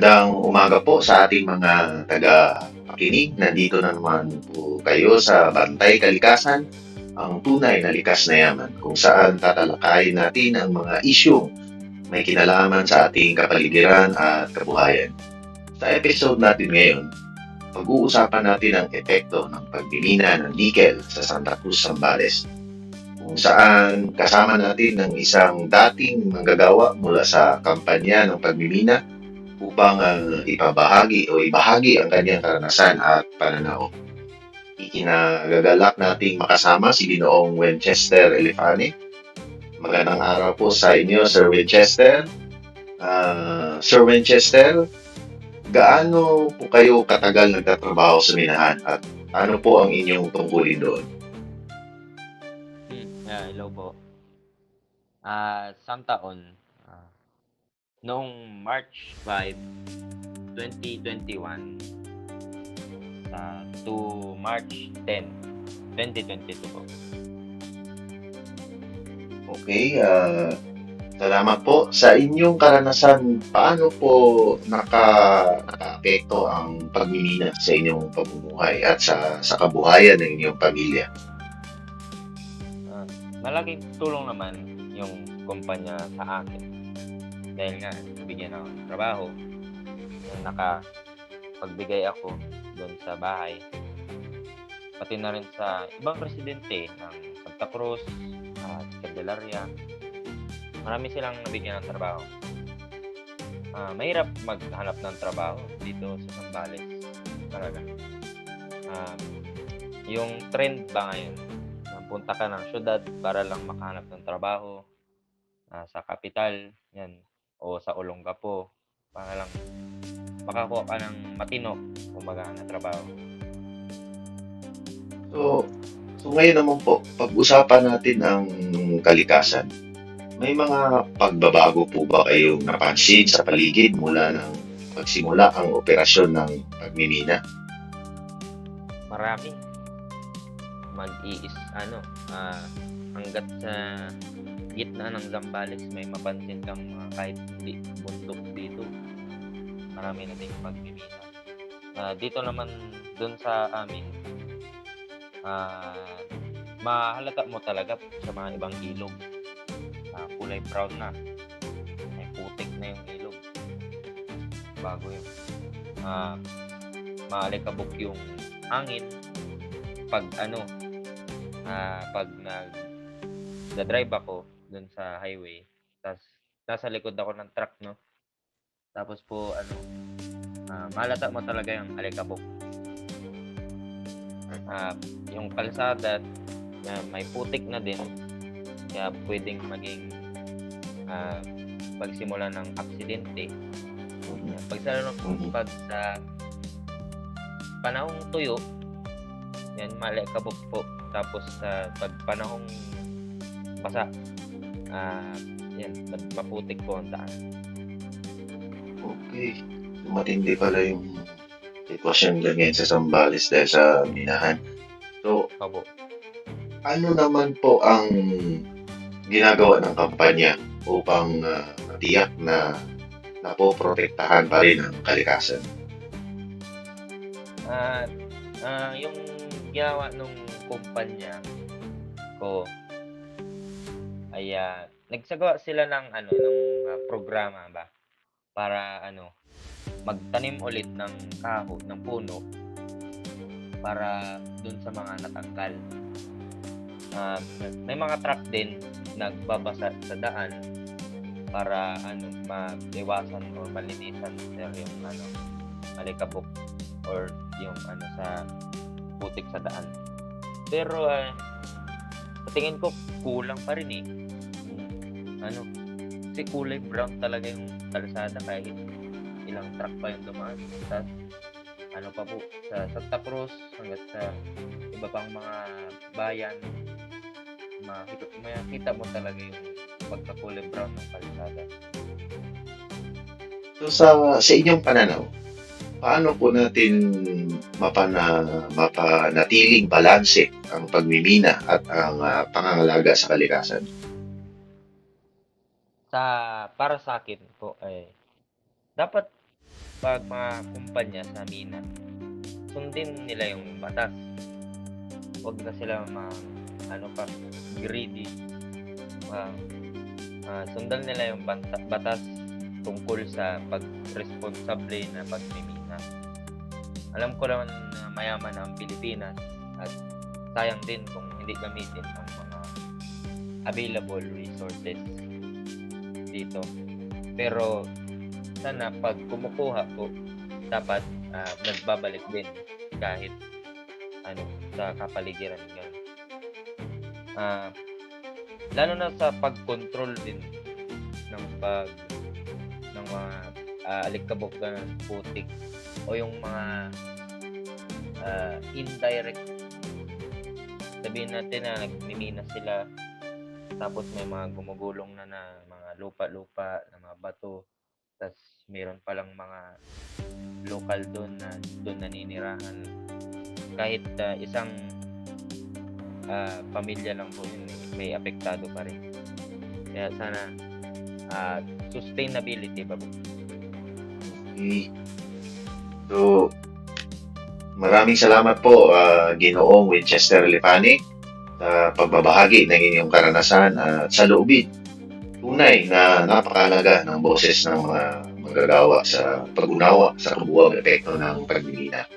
Magandang umaga po sa ating mga taga-pakinig. Nandito na naman po kayo sa Bantay Kalikasan, ang tunay na likas na yaman, kung saan tatalakayin natin ang mga isyung may kinalaman sa ating kapaligiran at kabuhayan. Sa episode natin ngayon, pag-uusapan natin ang epekto ng pagmimina ng nickel sa Santa Cruz, Zambales, kung saan kasama natin ng isang dating manggagawa mula sa kampanya ng pagmimina upang ibahagi ang kanyang karanasan at pananaw. Ikinagagalak nating makasama si Ginoong Winchester Elefane. Magandang araw po sa inyo, Sir Winchester. Sir Winchester, gaano po kayo katagal nagtatrabaho sa minahan at ano po ang inyong tungkulin doon? Hello po. Isang taon, noong March 5, 2021 to March 10, 2022 po. Okay, salamat po. Sa inyong karanasan, paano po nakaapekto ang pagmimina sa inyong pamumuhay at sa kabuhayan ng inyong pamilya? Malaking tulong naman yung kumpanya sa akin. Dahil nga, bigyan ako ng trabaho, nakapagbigay ako doon sa bahay. Pati na rin sa ibang residente ng Santa Cruz at Candelaria. Marami silang nabigyan ng trabaho. Mahirap maghanap ng trabaho dito sa Zambales. Talaga. Yung trend ba ngayon, punta ka ng syudad para lang makahanap ng trabaho sa kapital, yan, o sa Olongapo para lang makakuha ka ng matino kumbaga na trabaho. So ngayon naman po, pag-usapan natin ang kalikasan. May mga pagbabago po ba kayong napansin sa paligid mula ng magsimula ang operasyon ng pagmimina? Marami. Hanggat sa gitna ng Zambales may mapansin kang mga kahit hindi bundok dito. Marami na ding pagmimina. Dito naman dun sa amin, mahalata mo talaga sa mga ibang ilog. Kulay brown na. May putik na yung ilog. Bago yun. Maalikabok yung hangin. Pag nag-drive ako dun sa highway, tapos nasa likod ako ng truck, no? Tapos po, malata mo talaga yung alikabok. Yung kalsada, may putik na din, kaya pwedeng maging pagsimula ng aksidente. Pag sa panahong tuyo, yan, malikabok po. Tapos pag panahong basa, yan, maputik po ang daan. Okay. Matindi pala yung sitwasyon ganyan sa Zambales dahil sa minahan. So, Opo. ano naman po ang ginagawa ng kampanya upang matiyak na napoprotektahan pa rin ang kalikasan? Yung ginawa nung kumpanya ko ay nagsagawa sila ng programa ba para magtanim ulit ng ng puno para dun sa mga natanggal. May mga truck din nagbabasa sa daan para maiwasan o malinisan yung alikabok or yung sa putik sa daan. Pero sa tingin ko kulang pa rin eh. Kasi kulay brown talaga yung kalsada kahit ilang truck pa yung dumaan. Tapos pa po sa Santa Cruz hanggang sa iba pang mga bayan, makita mo talaga yung pagkakulay brown ng kalsada. So sa inyong pananaw, paano po natin mapanatiling balanse ang pagmimina at ang pangangalaga sa kalikasan? Para sa akin po ay dapat 'pag mga kumpanya sa mina, sundin nila yung batas. Huwag na sila ano pa, greedy. Ah, sundan nila yung batas tungkol sa responsable na pagmimina. Alam ko naman na mayaman ang Pilipinas at sayang din kung hindi gamitin ang mga available resources dito. Pero sana 'pag kumukuha po, dapat nagbabalik din kahit ano sa kapaligiran, gano'n. Lalo na sa pagkontrol din ng ng mga alikabok na putik o yung mga indirect, sabihin natin na nagmimina sila tapos may mga gumugulong na mga lupa-lupa na mga bato, tas meron palang mga lokal doon naninirahan. Kahit isang pamilya lang po yun, may apektado pa rin. Kaya sana sustainability ba po? Okay. So, maraming salamat po, Ginoong Winchester Lepane, sa pagbabahagi ng inyong karanasan at saloobin. Tunay na napakahalaga ng boses ng mga manggagawa sa pag-unawa sa kabuuang epekto ng pagmimina.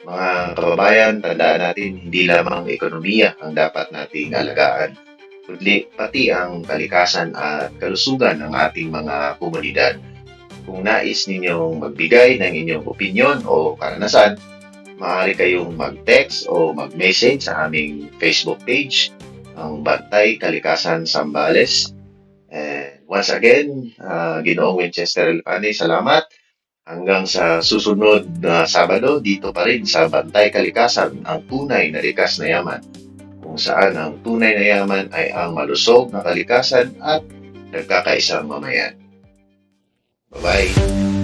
Mga kababayan, tandaan natin, hindi lamang ekonomiya ang dapat nating alagaan, kundi pati ang kalikasan at kalusugan ng ating mga komunidad. Kung nais ninyong magbigay ng inyong opinyon o karanasan, maaari kayong mag-text o mag-message sa aming Facebook page, ang Bantay Kalikasan Zambales. And once again, Ginoong Winchester Lepane, salamat. Hanggang sa susunod na Sabado, dito pa rin sa Bantay Kalikasan, ang tunay na likas na yaman, kung saan ang tunay na yaman ay ang malusog na kalikasan at nagkakaisang mamayan. Bye-bye!